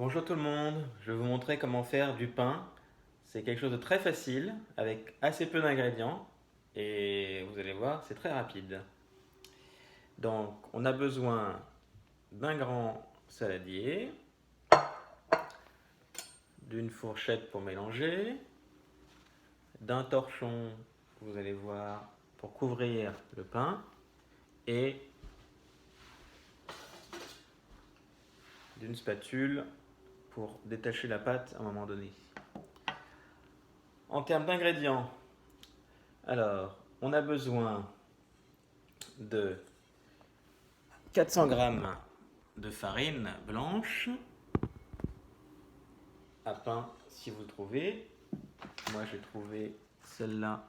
Bonjour tout le monde, je vais vous montrer comment faire du pain. C'est quelque chose de très facile avec assez peu d'ingrédients et vous allez voir, c'est très rapide. Donc on a besoin d'un grand saladier, d'une fourchette pour mélanger, d'un torchon, vous allez voir, pour couvrir le pain et d'une spatule pour détacher la pâte à un moment donné. En termes d'ingrédients, alors on a besoin de 400 g de farine blanche à pain si vous trouvez. Moi j'ai trouvé celle-là,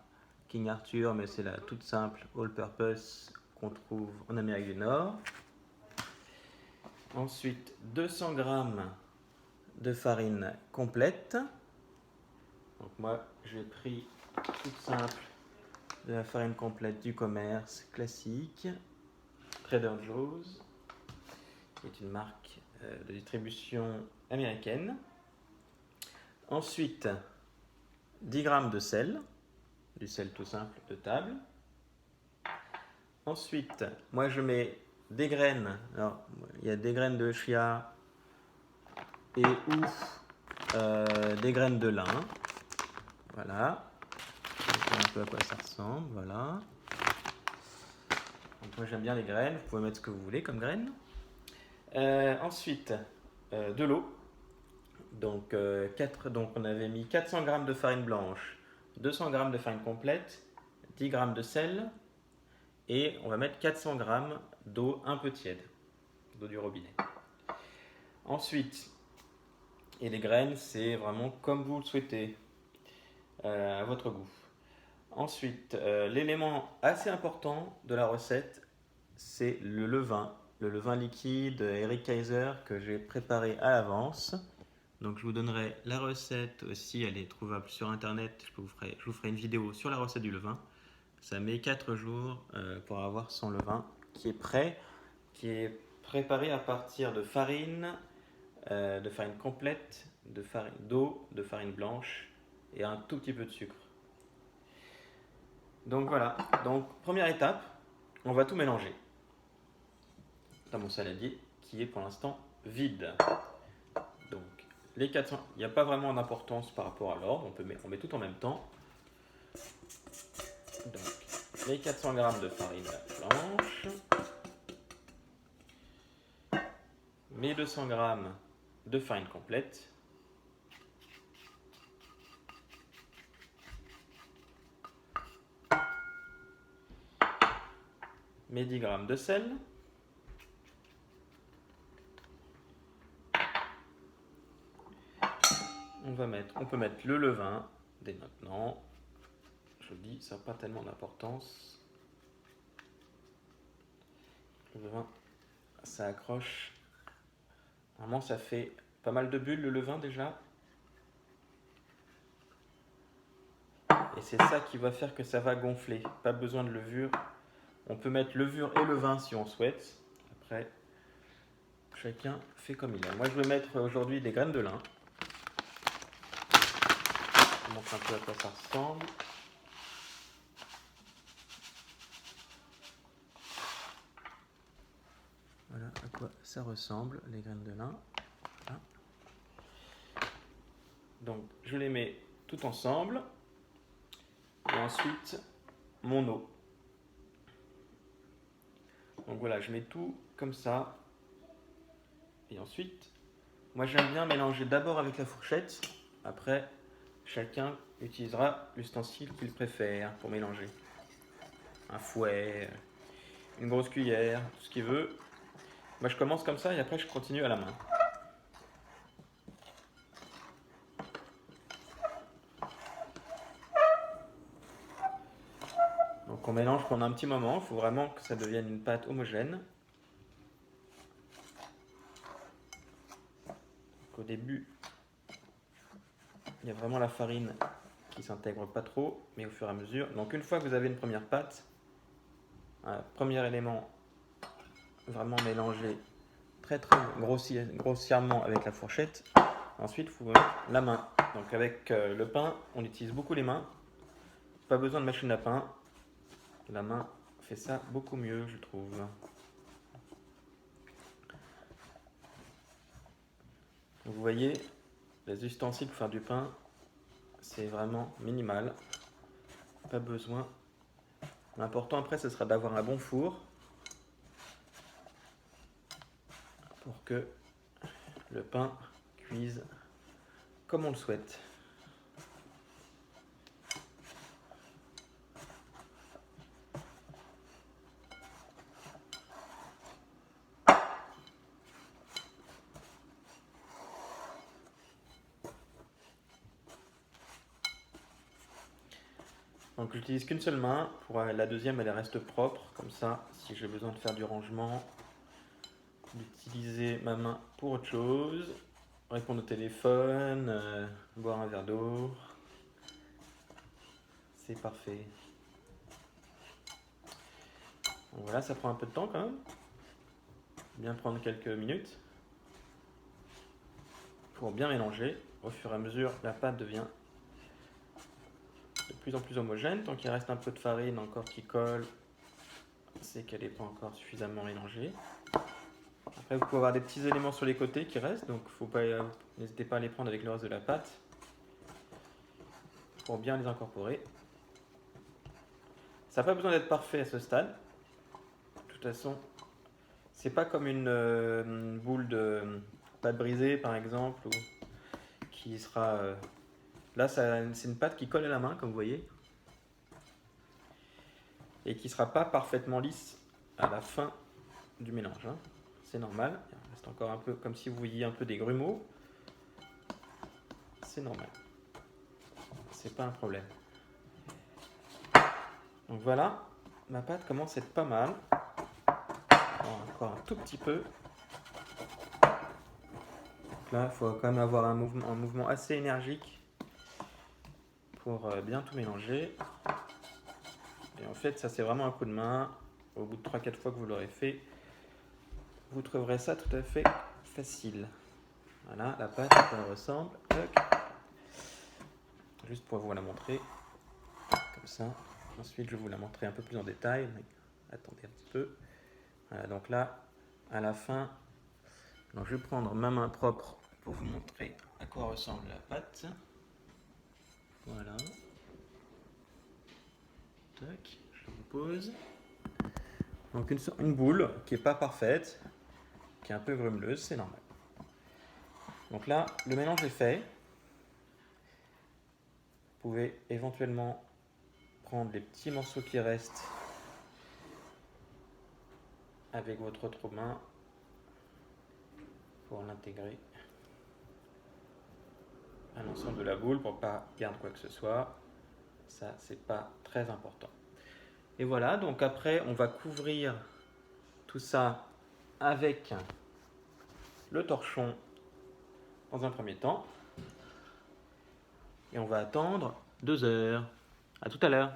King Arthur, mais c'est la toute simple all purpose qu'on trouve en Amérique du Nord. Ensuite 200 g de farine complète. Donc moi j'ai pris toute simple de la farine complète du commerce classique, Trader Joe's, qui est une marque de distribution américaine. Ensuite, 10 g de sel, du sel tout simple de table. Ensuite, moi je mets des graines. Alors, il y a des graines de chia et ou des graines de lin. Voilà. On voit un peu à quoi ça ressemble. Voilà. Donc, moi j'aime bien les graines. Vous pouvez mettre ce que vous voulez comme graines. Ensuite, de l'eau. Donc, donc on avait mis 400 g de farine blanche, 200 g de farine complète, 10 g de sel et on va mettre 400 g d'eau un peu tiède, d'eau du robinet. Ensuite, et les graines, c'est vraiment comme vous le souhaitez, à votre goût. Ensuite, l'élément assez important de la recette, c'est le levain liquide Eric Kaiser que j'ai préparé à l'avance. Donc je vous donnerai la recette aussi, elle est trouvable sur internet, je vous ferai une vidéo sur la recette du levain. Ça met 4 jours pour avoir son levain qui est prêt, qui est préparé à partir de farine complète, d'eau, de farine blanche et un tout petit peu de sucre. Donc voilà, donc première étape, on va tout mélanger dans mon saladier qui est pour l'instant vide. Donc les 400, il n'y a pas vraiment d'importance par rapport à l'ordre, on met tout en même temps. Donc les 400 g de farine blanche, mes 200 g de farine complète, mes 10 g de sel, on peut mettre le levain dès maintenant. Je vous dis, ça n'a pas tellement d'importance. Le levain, ça accroche. Normalement, ça fait pas mal de bulles le levain déjà. Et c'est ça qui va faire que ça va gonfler. Pas besoin de levure. On peut mettre levure et levain si on souhaite. Après, chacun fait comme il a. Moi, je vais mettre aujourd'hui des graines de lin. Je vous montre un peu à quoi ça ressemble. Voilà à quoi ça ressemble, les graines de lin. Voilà. Donc, je les mets tout ensemble. Et ensuite, mon eau. Donc voilà, je mets tout comme ça. Et ensuite, moi j'aime bien mélanger d'abord avec la fourchette. Après, chacun utilisera l'ustensile qu'il préfère pour mélanger. Un fouet, une grosse cuillère, tout ce qu'il veut. Moi je commence comme ça et après je continue à la main. Donc on mélange pendant un petit moment, il faut vraiment que ça devienne une pâte homogène. Donc au début, il y a vraiment la farine qui s'intègre pas trop, mais au fur et à mesure. Donc une fois que vous avez une première pâte, premier élément vraiment mélangé très grossièrement avec la fourchette. Ensuite, il faut mettre la main. Donc avec le pain, on utilise beaucoup les mains. Pas besoin de machine à pain. La main fait ça beaucoup mieux, je trouve. Donc, vous voyez, les ustensiles pour faire du pain, c'est vraiment minimal. Pas besoin. L'important après, ce sera d'avoir un bon four pour que le pain cuise comme on le souhaite. Donc j'utilise qu'une seule main, pour la deuxième elle reste propre, comme ça si j'ai besoin de faire du rangement, d'utiliser ma main pour autre chose, répondre au téléphone, boire un verre d'eau, c'est parfait. Donc voilà, ça prend un peu de temps quand même, bien prendre quelques minutes pour bien mélanger. Au fur et à mesure la pâte devient de plus en plus homogène. Tant qu'il reste un peu de farine encore qui colle, c'est qu'elle n'est pas encore suffisamment mélangée. Après, vous pouvez avoir des petits éléments sur les côtés qui restent, donc n'hésitez pas à les prendre avec le reste de la pâte pour bien les incorporer. Ça n'a pas besoin d'être parfait à ce stade. De toute façon, c'est pas comme une boule de pâte brisée par exemple, qui sera... Là, c'est une pâte qui colle à la main, comme vous voyez, et qui ne sera pas parfaitement lisse à la fin du mélange. Hein. C'est normal. Il reste encore un peu, comme si vous voyiez un peu des grumeaux. C'est normal. C'est pas un problème. Donc voilà, ma pâte commence à être pas mal. Encore un tout petit peu. Donc là, il faut quand même avoir un mouvement assez énergique pour bien tout mélanger. Et en fait, ça c'est vraiment un coup de main. Au bout de 3-4 fois que vous l'aurez fait, vous trouverez ça tout à fait facile. Voilà, la pâte, elle ressemble. Juste pour vous la montrer. Comme ça. Ensuite, je vais vous la montrer un peu plus en détail. Attendez un petit peu. Voilà, donc là, à la fin, donc je vais prendre ma main propre pour vous montrer à quoi ressemble la pâte. Voilà. Tac, je vous pose. Donc une boule qui n'est pas parfaite, qui est un peu grumeleuse, c'est normal. Donc là, le mélange est fait. Vous pouvez éventuellement prendre les petits morceaux qui restent avec votre autre main pour l'intégrer à l'ensemble de la boule pour ne pas perdre quoi que ce soit. Ça, c'est pas très important. Et voilà, donc après, on va couvrir tout ça avec le torchon dans un premier temps. Et on va attendre 2 heures. À tout à l'heure.